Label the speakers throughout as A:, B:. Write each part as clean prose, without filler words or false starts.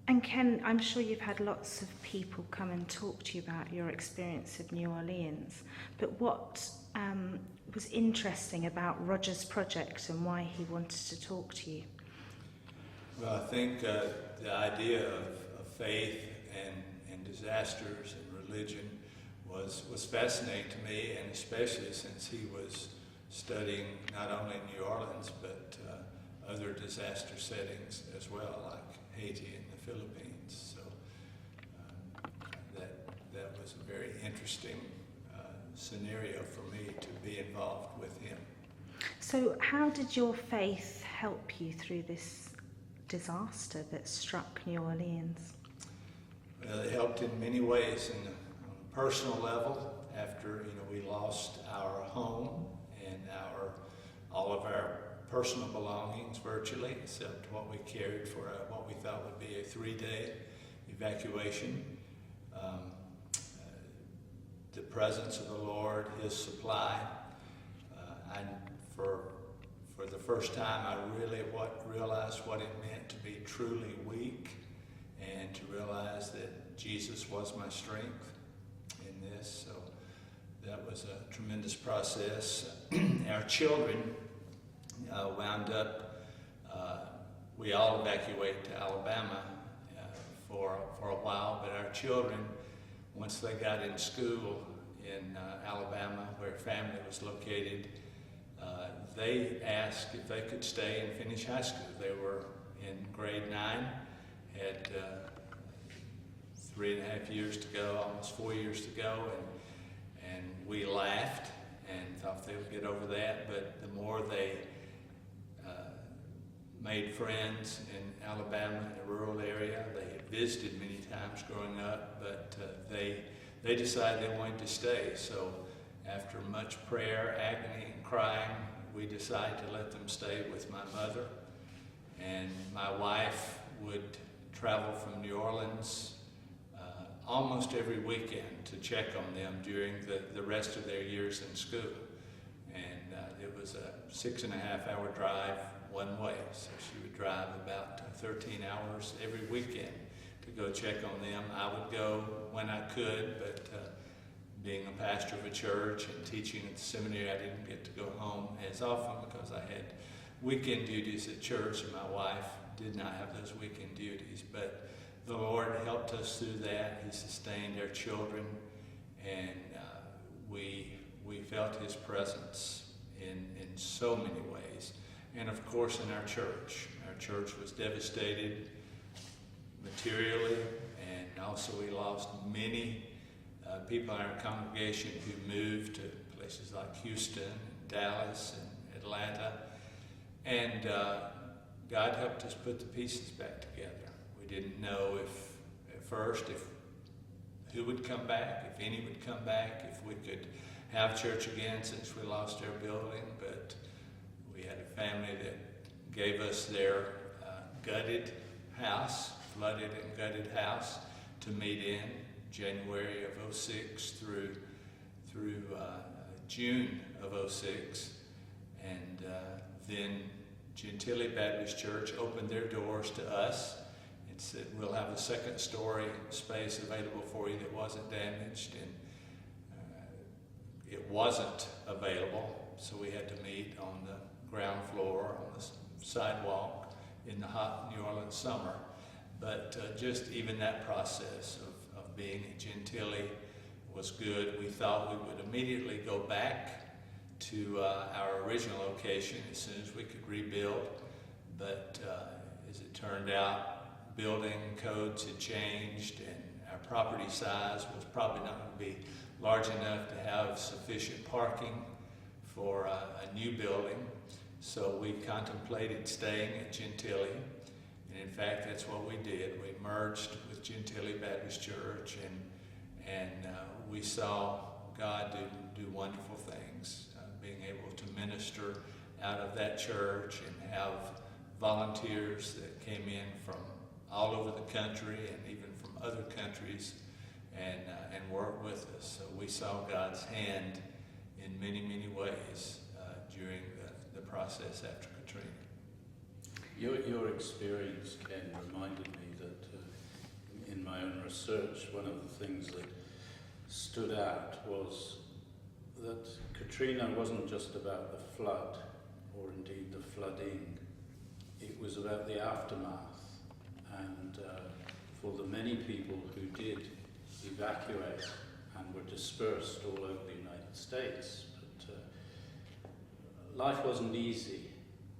A: And Ken, I'm sure you've had lots of people come and talk to you about your experience of New Orleans, but what was interesting about Roger's project and why he wanted to talk to you?
B: Well, I think the idea of faith and disasters and religion was fascinating to me, and especially since he was studying not only New Orleans but other disaster settings as well, like Haiti and the Philippines. So that was a very interesting scenario for me to be involved with him.
A: So how did your faith help you through this disaster that struck New Orleans?
B: Well, it helped in many ways. On a personal level, after we lost our home and all of our personal belongings virtually, except what we carried for what we thought would be a 3-day evacuation. The presence of the Lord, His supply, and for the first time I really realized what it meant to be truly weak, and to realize that Jesus was my strength in this. So that was a tremendous process. Our children wound up, we all evacuated to Alabama for a while, but our children, once they got in school in Alabama, where family was located, they asked if they could stay and finish high school. They were in grade 9, had 3.5 years to go, almost 4 years to go, and we laughed and thought they would get over that, but the more they made friends in Alabama, in a rural area. They had visited many times growing up, but they decided they wanted to stay. So after much prayer, agony, and crying, we decided to let them stay with my mother. And my wife would travel from New Orleans almost every weekend to check on them during the rest of their years in school. And it was a 6.5-hour drive one way, so she would drive about 13 hours every weekend to go check on them. I would go when I could, but being a pastor of a church and teaching at the seminary, I didn't get to go home as often because I had weekend duties at church, and my wife did not have those weekend duties. But the Lord helped us through that. He sustained our children, and we felt His presence in so many ways. And of course in our church. Our church was devastated materially, and also we lost many people in our congregation who moved to places like Houston, and Dallas, and Atlanta. And God helped us put the pieces back together. We didn't know at first who would come back, if any would come back, if we could have church again since we lost our building, but we had a family that gave us their gutted house, flooded and gutted house, to meet in January of 06 through June of 06. And then Gentilly Baptist Church opened their doors to us and said, we'll have a second story space available for you that wasn't damaged. And it wasn't available, so we had to meet on the ground floor, on the sidewalk in the hot New Orleans summer. But just even that process of being at Gentilly was good. We thought we would immediately go back to our original location as soon as we could rebuild, but as it turned out, building codes had changed, and our property size was probably not going to be large enough to have sufficient parking for a new building. So we contemplated staying at Gentilly, and in fact that's what we did. We merged with Gentilly Baptist Church, and we saw God do wonderful things, being able to minister out of that church and have volunteers that came in from all over the country and even from other countries and work with us. So we saw God's hand in many, many ways during the process after Katrina.
C: Your experience, Ken, reminded me that in my own research, one of the things that stood out was that Katrina wasn't just about the flood, or indeed the flooding. It was about the aftermath. And for the many people who did evacuate and were dispersed all over the United States, but life wasn't easy.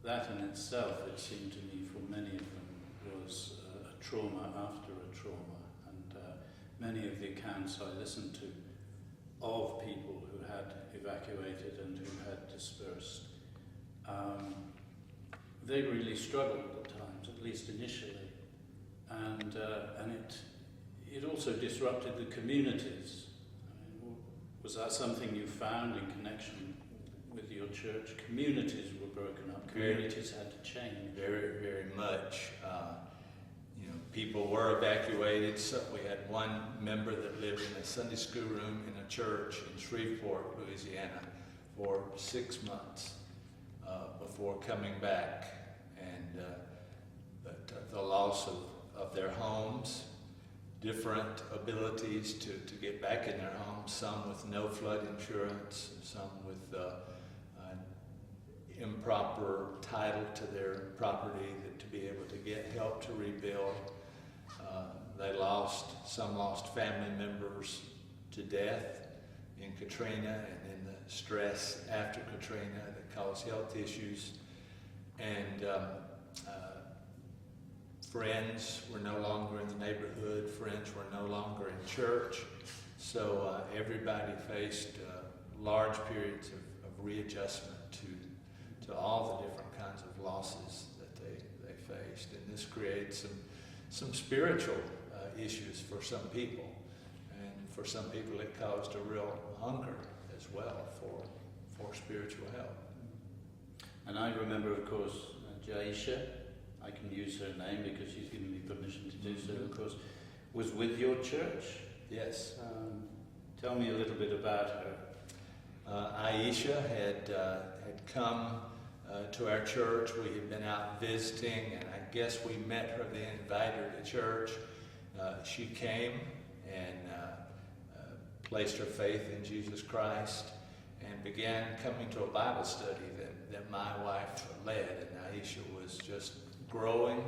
C: That in itself, it seemed to me, for many of them, was a trauma after a trauma. And many of the accounts I listened to of people who had evacuated and who had dispersed, they really struggled at times, at least initially. And it also disrupted the communities. I mean, was that something you found in connection with your church? Communities were broken up. Communities had to change.
B: Very, very much. People were evacuated. So we had one member that lived in a Sunday school room in a church in Shreveport, Louisiana, for 6 months before coming back. And but the loss of their homes, different abilities to get back in their homes, some with no flood insurance, some with improper title to their property to be able to get help to rebuild. Some lost family members to death in Katrina and in the stress after Katrina that caused health issues. And friends were no longer in the neighborhood, friends were no longer in church. So everybody faced large periods of readjustment to all the different kinds of losses that they faced. And this creates some spiritual issues for some people. And for some people it caused a real hunger as well for spiritual help.
C: And I remember, of course, Jaisha, I can use her name because she's given me permission to do so, of course, was with your church.
B: Yes.
C: Tell me a little bit about her.
B: Aisha had come to our church. We had been out visiting, and I guess we met her then, invited her to church. She came and placed her faith in Jesus Christ and began coming to a Bible study that my wife led. And Aisha was just growing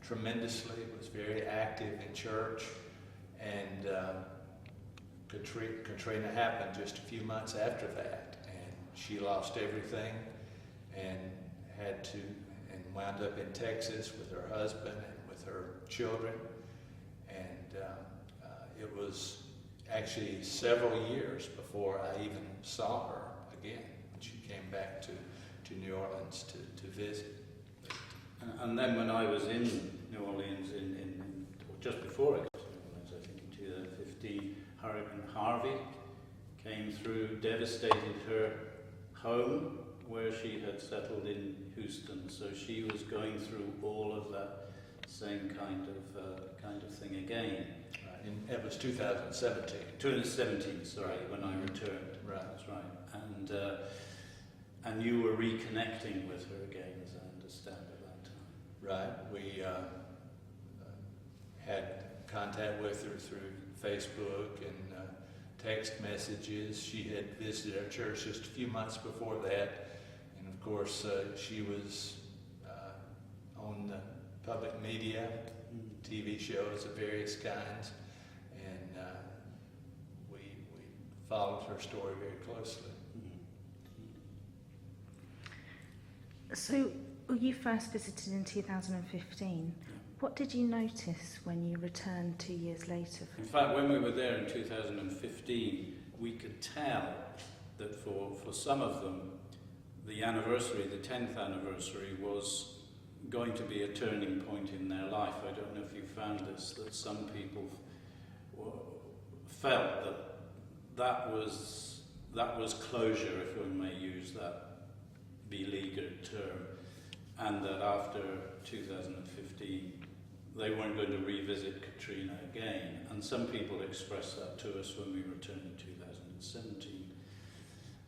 B: tremendously, was very active in church. And Katrina happened just a few months after that, and she lost everything and wound up in Texas with her husband and with her children. And it was actually several years before I even saw her again. She came back to New Orleans to visit.
C: And then when I was in New Orleans, or just before I got to New Orleans, I think in 2015, Hurricane Harvey came through, devastated her home where she had settled in Houston. So she was going through all of that same kind of thing again.
B: Right. And it was 2017.
C: 2017, sorry, when I returned.
B: Right.
C: That's right. And you were reconnecting with her again, as I understand at that time.
B: Right. We had contact with her through Facebook and text messages. She had visited our church just a few months before that. And of course, she was on the public media, TV shows of various kinds. And we followed her story very closely.
A: So you first visited in 2015. What did you notice when you returned 2 years later?
C: In fact, when we were there in 2015, we could tell that for some of them, the anniversary, the 10th anniversary, was going to be a turning point in their life. I don't know if you found this, that some people felt that was closure, if one may use that beleaguered term, and that after 2015 they weren't going to revisit Katrina again. And some people expressed that to us when we returned in 2017.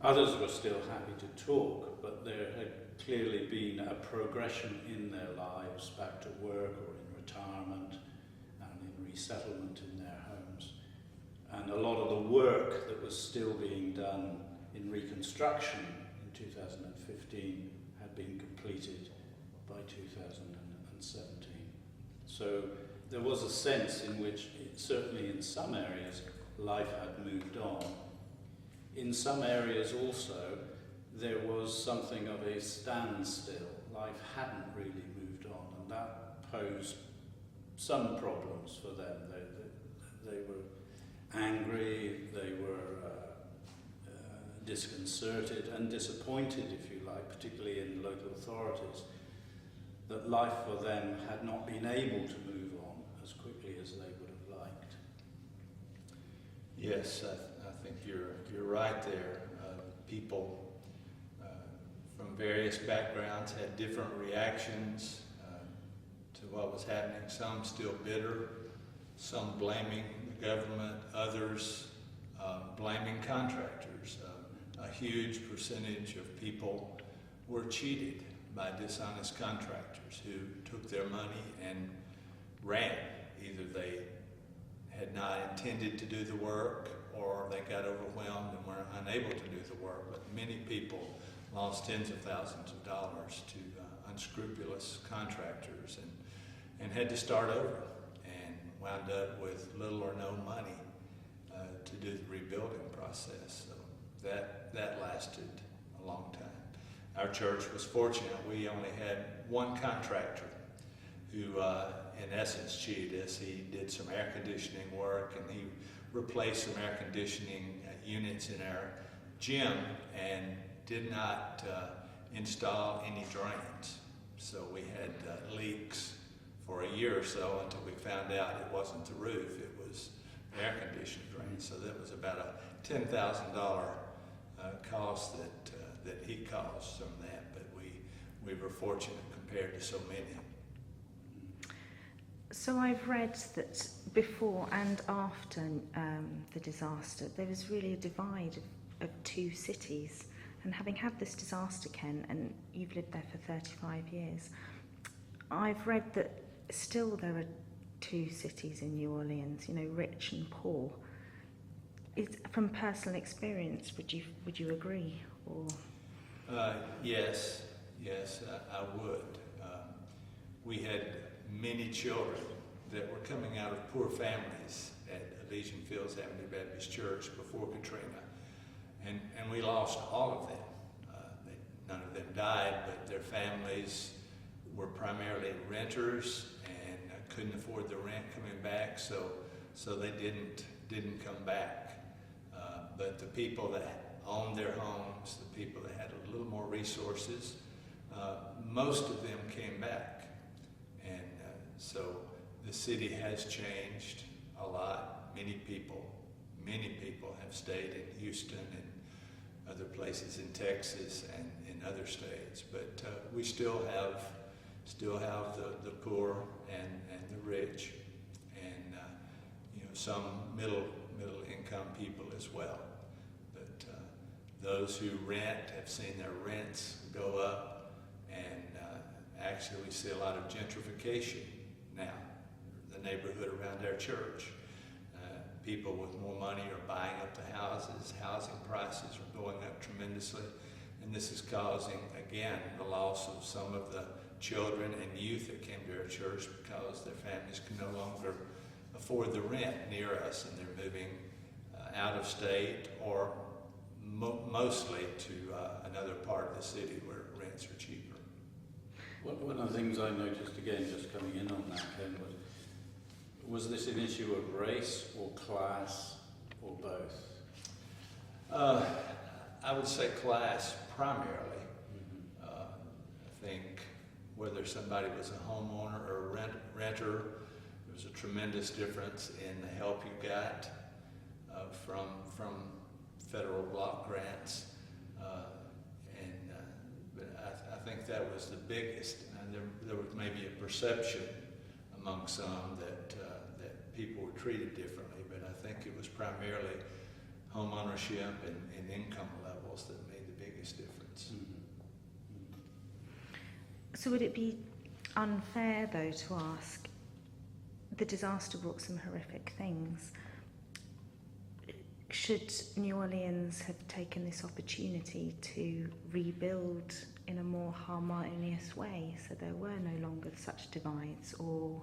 C: Others were still happy to talk, but there had clearly been a progression in their lives back to work or in retirement and in resettlement in their homes. And a lot of the work that was still being done in reconstruction in 2015 had been completed by 2017. So there was a sense in which, certainly in some areas, life had moved on. In some areas also, there was something of a standstill. Life hadn't really moved on, and that posed some problems for them. They were angry, they were disconcerted and disappointed, if you like, particularly in local authorities, that life for them had not been able to move on as quickly as they would have liked.
B: Yes, I think you're right there. People from various backgrounds had different reactions to what was happening. Some still bitter, some blaming the government, others blaming contractors. A huge percentage of people were cheated by dishonest contractors who took their money and ran. Either they had not intended to do the work, or they got overwhelmed and were unable to do the work. But many people lost tens of thousands of dollars to unscrupulous contractors and had to start over and wound up with little or no money to do the rebuilding process. So that lasted a long time. Our church was fortunate. We only had one contractor who, in essence, cheated us. He did some air conditioning work, and he replaced some air conditioning units in our gym and did not install any drains. So we had leaks for a year or so until we found out it wasn't the roof, it was the air conditioning drains. So that was about a $10,000 cost that he caused from that, but we were fortunate compared to so many.
A: So I've read that before and after the disaster, there was really a divide of two cities. And having had this disaster, Ken, and you've lived there for 35 years, I've read that still there are two cities in New Orleans, rich and poor. From personal experience, would you agree? Or
B: Yes, I would. We had many children that were coming out of poor families at Elysian Fields Avenue Baptist Church before Katrina, and we lost all of them. None of them died, but their families were primarily renters and couldn't afford the rent coming back, so they didn't come back. But the people that owned their homes, the people that had a little more resources, most of them came back. And so the city has changed a lot. Many people have stayed in Houston and other places in Texas and in other states. But we still have the poor and the rich, and some middle income people as well. But those who rent have seen their rents go up, and actually we see a lot of gentrification now. The neighborhood around our church, people with more money are buying up the houses. Housing prices are going up tremendously, and this is causing, again, the loss of some of the children and youth that came to our church because their families can no longer afford the rent near us, and they're moving out of state or mostly to another part of the city where rents are cheaper.
C: One of the things I noticed, again, just coming in on that, Ken, was this an issue of race or class or both?
B: I would say class primarily. I think whether somebody was a homeowner or a renter, there was a tremendous difference in the help you got from federal block grants, but I think that was the biggest. And there was maybe a perception among some that people were treated differently, but I think it was primarily home ownership and income levels that made the biggest difference.
A: So would it be unfair, though, to ask, the disaster brought some horrific things. Should New Orleans have taken this opportunity to rebuild in a more harmonious way so there were no longer such divides? Or,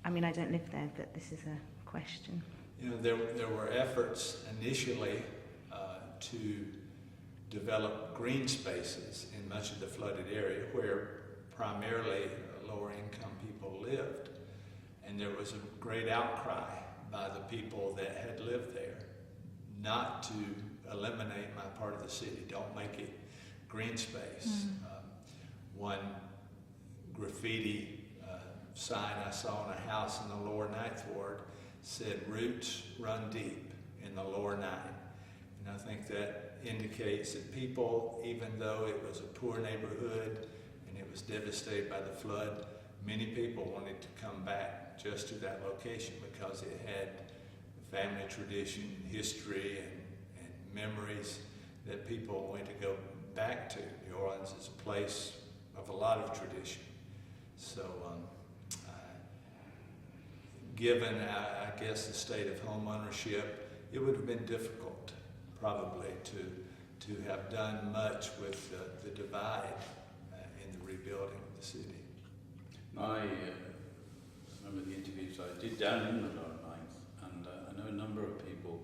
A: I mean, I don't live there, but this is a question.
B: You know, there were efforts initially to develop green spaces in much of the flooded area where primarily lower income people lived. And there was a great outcry by the people that had lived there not to eliminate my part of the city, don't make it green space. One graffiti sign I saw in a house in the lower Ninth Ward said, "Roots run deep in the lower Ninth." And I think that indicates that people, even though it was a poor neighborhood and it was devastated by the flood, many people wanted to come back just to that location because it had family tradition, history, and memories that people wanted to go back to. New Orleans is a place of a lot of tradition. So given, I guess, the state of home ownership, it would have been difficult probably to have done much with the divide in the rebuilding of the city.
C: I remember the interviews I did down in the Lower Ninth, and I know a number of people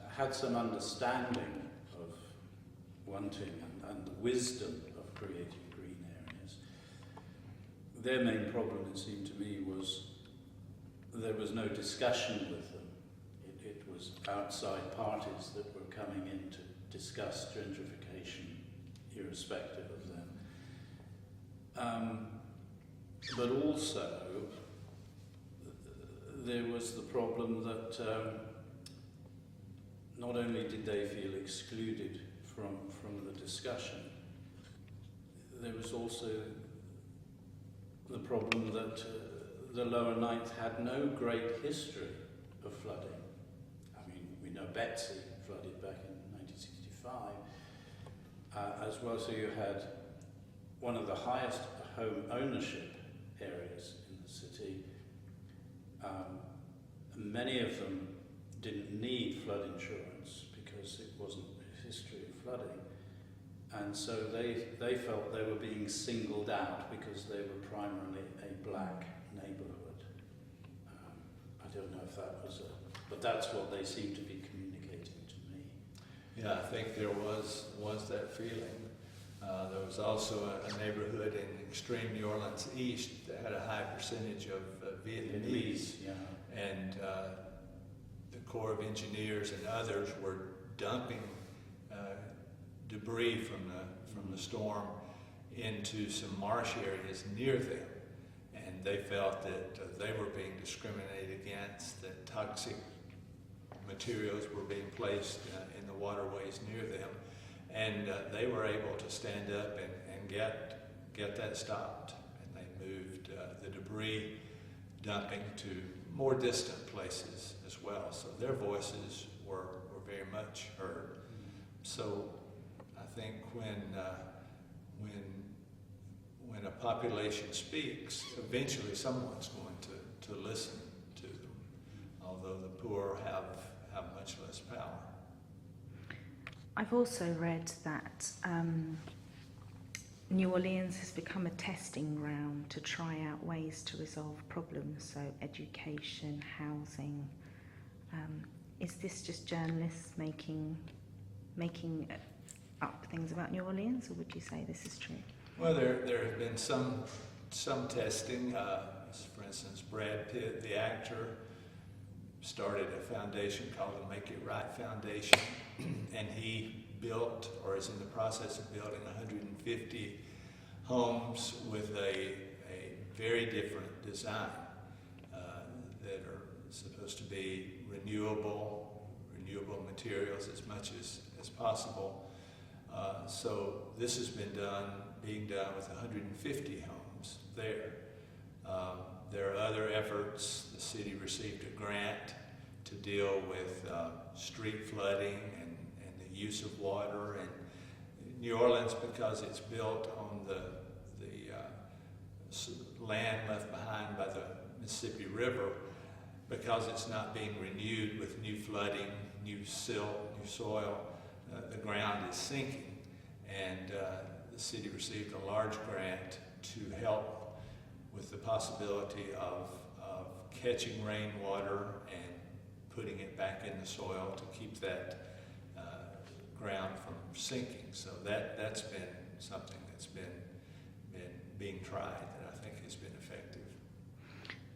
C: had some understanding of wanting and the wisdom of creating green areas. Their main problem, it seemed to me, was there was no discussion with them. It was outside parties that were coming in to discuss gentrification, irrespective of them. But also, there was the problem that not only did they feel excluded from the discussion, there was also the problem that the Lower Ninth had no great history of flooding. I mean, we know Betsy flooded back in 1965, as well. So you had one of the highest home ownership areas in the city. Many of them didn't need flood insurance because it wasn't a history of flooding. And so they felt they were being singled out because they were primarily a black neighbourhood. I don't know if that was but that's what they seemed to be communicating to me.
B: Yeah, I think there was that feeling. There was also a neighborhood in extreme New Orleans East that had a high percentage of Vietnamese.
C: Yeah.
B: And the Corps of Engineers and others were dumping debris from the storm into some marsh areas near them. And they felt that they were being discriminated against, that toxic materials were being placed in the waterways near them. And they were able to stand up and get that stopped. And they moved the debris dumping to more distant places as well. So their voices were very much heard. So I think when a population speaks, eventually someone's going to listen to them, although the poor have much less power.
A: I've also read that New Orleans has become a testing ground to try out ways to resolve problems, so education, housing. Is this just journalists making up things about New Orleans, or would you say this is true?
B: Well, there have been some testing. For instance, Brad Pitt, the actor, started a foundation called the Make It Right Foundation, and he built, or is in the process of building, 150 homes with a very different design that are supposed to be renewable materials as much as possible. So this has been being done with 150 homes there. There are other efforts. The city received a grant to deal with street flooding and the use of water. And New Orleans, because it's built on the land left behind by the Mississippi River, because it's not being renewed with new flooding, new silt, new soil, the ground is sinking. And the city received a large grant to help with the possibility of catching rainwater and putting it back in the soil to keep that ground from sinking. So that's been something that's been being tried that I think has been effective.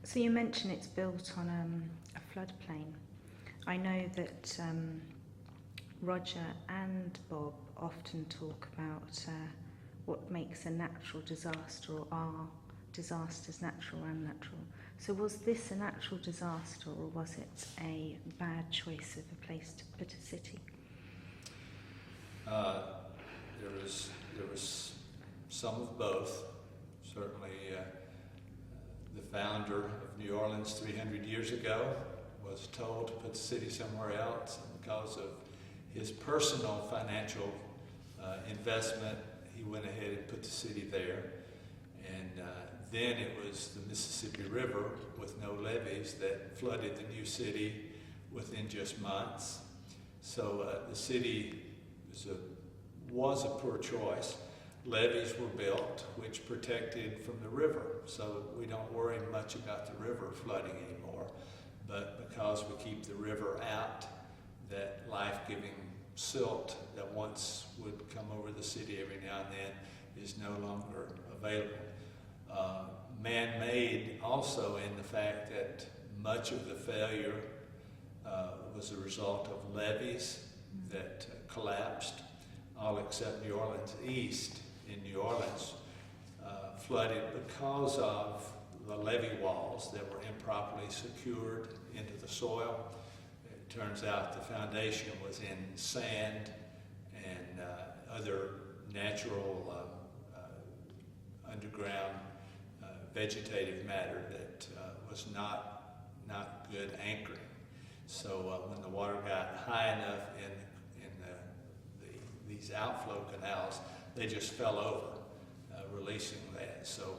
A: So you mentioned it's built on a floodplain. I know that Roger and Bob often talk about what makes a natural disaster, or are disasters natural and natural. So was this a natural disaster, or was it a bad choice of a place to put a city?
B: There was some of both. Certainly, the founder of New Orleans 300 years ago was told to put the city somewhere else, and because of his personal financial investment, he went ahead and put the city there. And then it was the Mississippi River with no levees that flooded the new city within just months. So the city was a poor choice. Levees were built which protected from the river, so we don't worry much about the river flooding anymore. But because we keep the river out, that life-giving silt that once would come over the city every now and then is no longer available. Man-made also in the fact that much of the failure was a result of levees that collapsed, all except New Orleans East in New Orleans flooded because of the levee walls that were improperly secured into the soil. It turns out the foundation was in sand and other natural underground vegetative matter that was not good anchoring. So when the water got high enough in these outflow canals, they just fell over, releasing that. So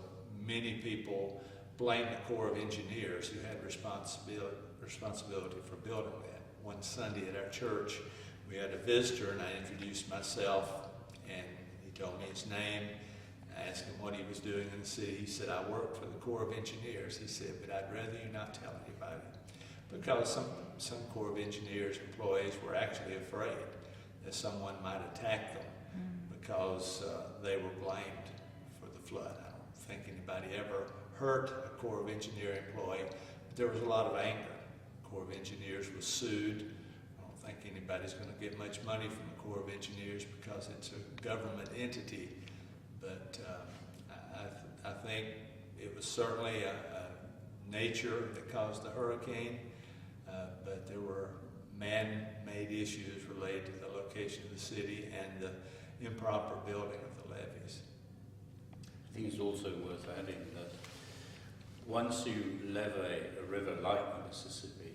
B: many people blame the Corps of Engineers, who had responsibility for building that. One Sunday at our church, we had a visitor, and I introduced myself, and he told me his name. I asked him what he was doing in the city. He said, I work for the Corps of Engineers. He said, but I'd rather you not tell anybody. Because some Corps of Engineers employees were actually afraid that someone might attack them because they were blamed for the flood. I don't think anybody ever hurt a Corps of Engineer employee, but there was a lot of anger. The Corps of Engineers was sued. I don't think anybody's going to get much money from the Corps of Engineers because it's a government entity, but I think it was certainly a nature that caused the hurricane, but there were man-made issues related to the location of the city and the improper building of the levees.
C: I think it's also worth adding that once you levee a river like the Mississippi,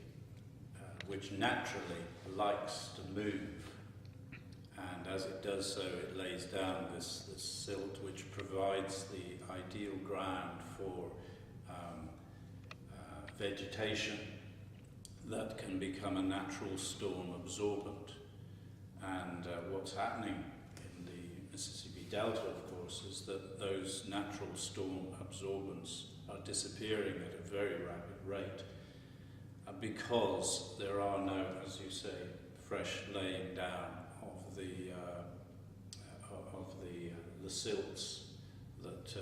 C: which naturally likes to move, and as it does so, it lays down this silt which provides the ideal ground for vegetation that can become a natural storm absorbent. And what's happening in the Mississippi Delta, of course, is that those natural storm absorbents are disappearing at a very rapid rate because there are no, as you say, fresh laying down of the silts that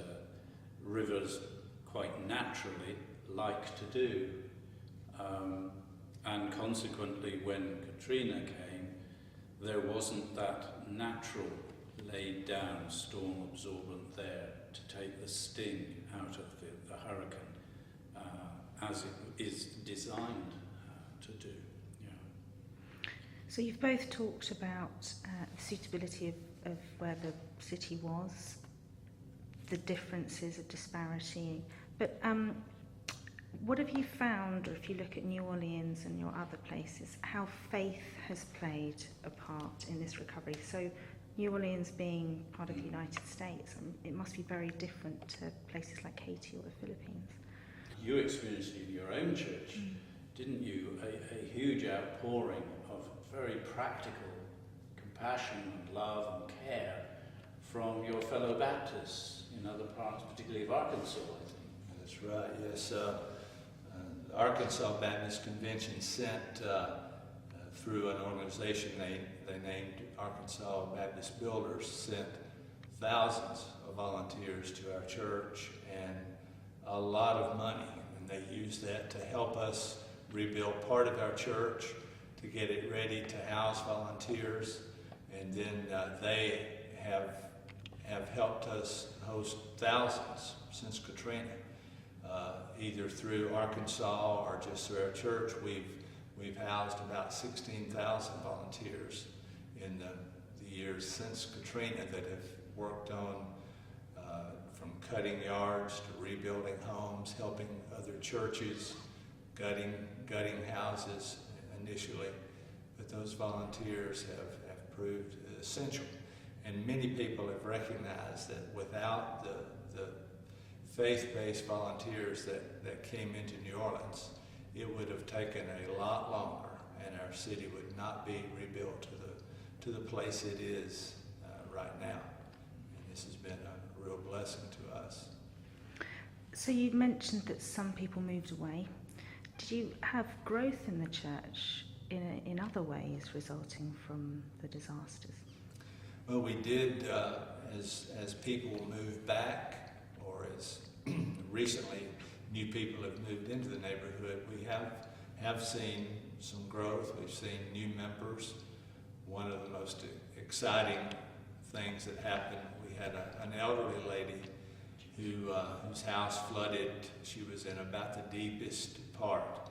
C: rivers quite naturally like to do. And consequently, when Katrina came, there wasn't that natural laid down storm absorbent there to take the sting out of the hurricane as it is designed to do. Yeah.
A: So you've both talked about the suitability of where the city was, the differences of disparity, but what have you found, or if you look at New Orleans and your other places, how faith has played a part in this recovery? So New Orleans being part of the United States, it must be very different to places like Haiti or the Philippines.
C: You experienced in your own church, didn't you, a huge outpouring of very practical compassion and love and care from your fellow Baptists in other parts, particularly of Arkansas, I think.
B: That's right, yes. The Arkansas Baptist Convention sent, through an organization they named Arkansas Baptist Builders, sent thousands of volunteers to our church and a lot of money. And they used that to help us rebuild part of our church, to get it ready to house volunteers. And then they have helped us host thousands since Katrina. Either through Arkansas or just through our church, we've housed about 16,000 volunteers in the years since Katrina that have worked on from cutting yards to rebuilding homes, helping other churches, gutting houses initially. But those volunteers have proved essential. And many people have recognized that without the faith-based volunteers that came into New Orleans, it would have taken a lot longer, and our city would not be rebuilt to the place it is right now. And this has been a real blessing to us.
A: So you mentioned that some people moved away. Did you have growth in the church in other ways resulting from the disasters?
B: Well, we did, as people moved back, or as recently new people have moved into the neighborhood, we have seen some growth. We've seen new members. One of the most exciting things that happened, we had an elderly lady whose house flooded. She was in about the deepest part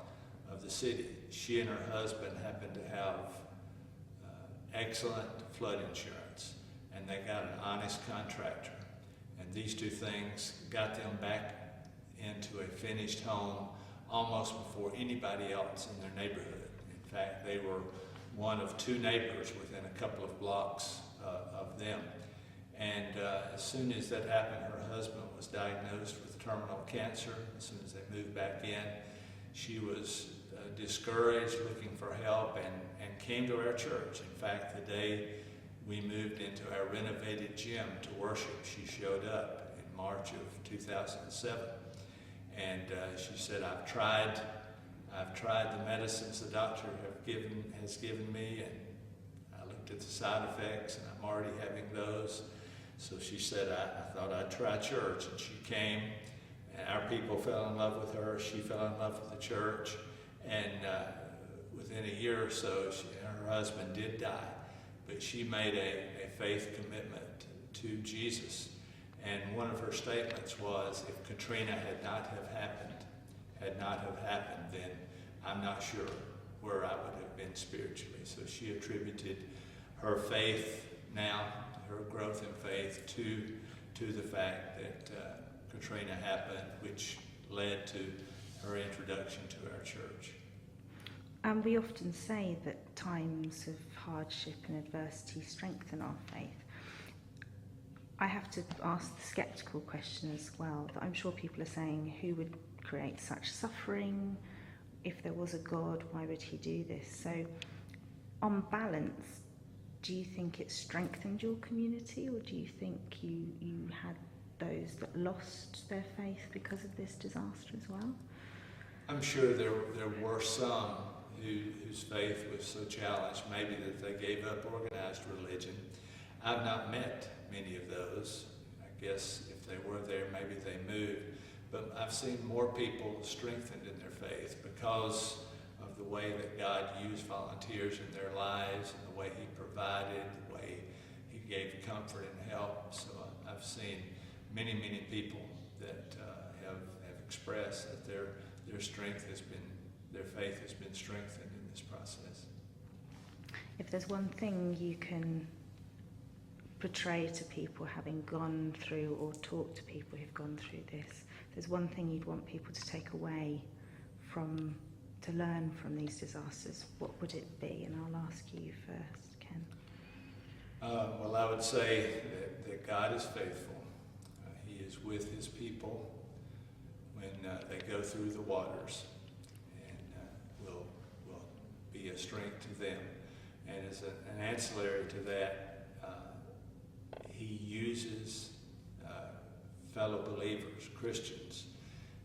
B: of the city. She and her husband happened to have excellent flood insurance, and they got an honest contractor. And these two things got them back into a finished home almost before anybody else in their neighborhood. In fact, they were one of two neighbors within a couple of blocks of them. And as soon as that happened, her husband was diagnosed with terminal cancer. As soon as they moved back in, she was discouraged, looking for help, and came to our church. In fact, the day we moved into our renovated gym to worship, she showed up in March of 2007. And she said, I've tried the medicines the doctor has given me, and I looked at the side effects, and I'm already having those. So she said, I thought I'd try church. And she came, and our people fell in love with her. She fell in love with the church. And within a year or so, her husband did die. But she made a faith commitment to Jesus. And one of her statements was, if Katrina had not have happened, then I'm not sure where I would have been spiritually. So she attributed her faith now, her growth in faith, to the fact that Katrina happened, which led to her introduction to our church.
A: And we often say that times of hardship and adversity strengthen our faith. I have to ask the sceptical question as well, that I'm sure people are saying, who would create such suffering? If there was a God, why would he do this? So, on balance, do you think it strengthened your community, or do you think you had those that lost their faith because of this disaster as well?
B: I'm sure there were some whose faith was so challenged, maybe that they gave up organized religion. I've not met many of those. I guess if they were there, maybe they moved. But I've seen more people strengthened in their faith because of the way that God used volunteers in their lives, and the way he provided, the way he gave comfort and help. So I've seen many people that have expressed that their strength has been, their faith has been strengthened in this process.
A: If there's one thing you can portray to people having gone through, or talk to people who've gone through this, there's one thing you'd want people to take away to learn from these disasters, what would it be? And I'll ask you first, Ken.
B: Well, I would say that God is faithful. He is with his people when they go through the waters, and will be a strength to them. And as an ancillary to that, he uses fellow believers, Christians,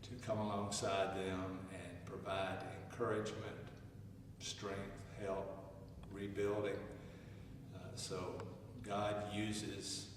B: to come alongside them and provide encouragement, strength, help, rebuilding. So God uses